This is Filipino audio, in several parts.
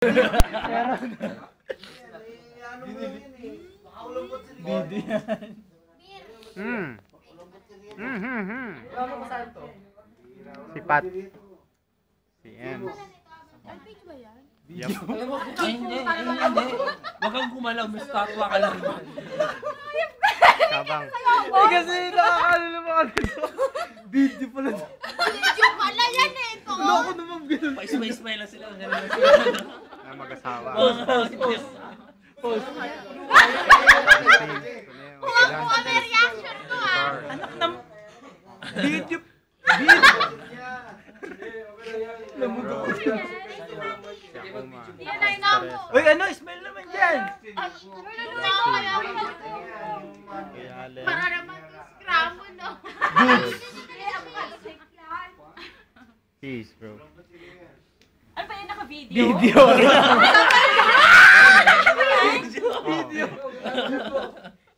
Video yan. Si Pat. Si M. Page ba yan? Yup. Hindi. Wag kang gumalaw, may statwa ka lang. Kabang. Kasi nakakalala dito. Video pala. Video pala yan eh. Ito. Loko naman ganun. Pa-smile lang sila. Na mag-asawa. Pause. Huwag mo may reaction ko ah. Anak na... Video. Yan ay namo. Uy, ano? Smile naman dyan. Para naman scram mo no. Peace, bro. Ano ba yung naka-video? Video.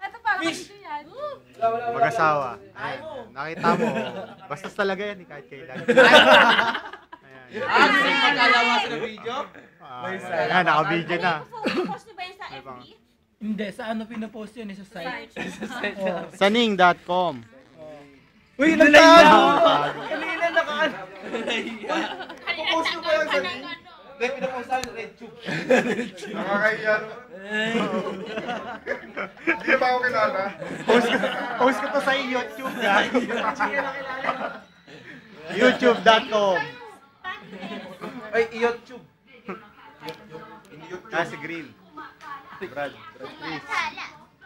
Ito parang video yan. Mag-asawa. Ayan. Nakita mo. Bastos talaga yan, kahit kailan. Ayan. Kasi magkalawa sa video? Ayan, naka-video na. Post niyo ba yan sa FB? Hindi, sa ano pinapost yun? Sa site. Saning.com. Uy, nagtago! Nagtago. Kanina naka-ano. Post ko ba yan sa FB? Hindi, pinapost sa Red Tube. Nakakaya. Hindi ba ako kilala? Post ko to sa YouTube. YouTube.com. Ay, YouTube. Si Green. Brad Chris.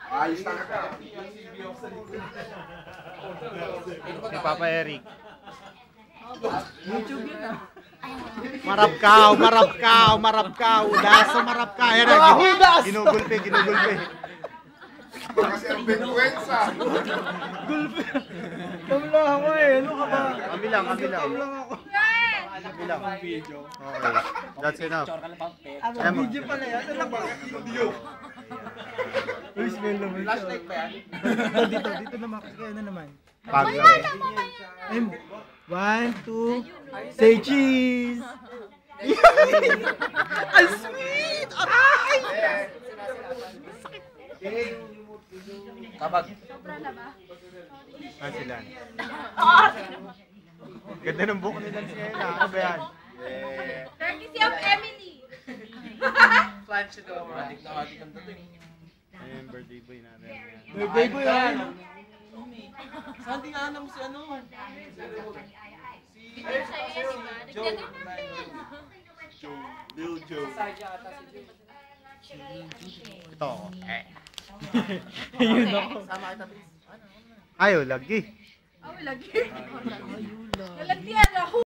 Ayos na ka. Si Papa Eric. YouTube yun ah. Marapkaw. Daso marapkaw. Ayan na. Ginugulpe. Baka si Albenquenza. Kamla ako eh. Ano ka ba? Kabilang. Kamlang ako. Kabilang. Okay. That's enough. Video pala yan. Ano ba? Uy, smell naman siya. Flashlight ba yan? Dito naman. Sige, ano naman? Pag Ayun. 1, 2, say cheese! Ang sweet! Aray! Kabag. sila. Ganda ng buhok nila siya. Ano ba yan? Courtesy of Emily. Flash ito. Adik ang dating. Ayun, birthday boy natin. Birthday boy yan. Saan tinanam si ano? Lil Joe. Ito ako. Ayun ako. Sama kita, please. Ayaw, lagi. Oh, lagi. Nalagyan ako.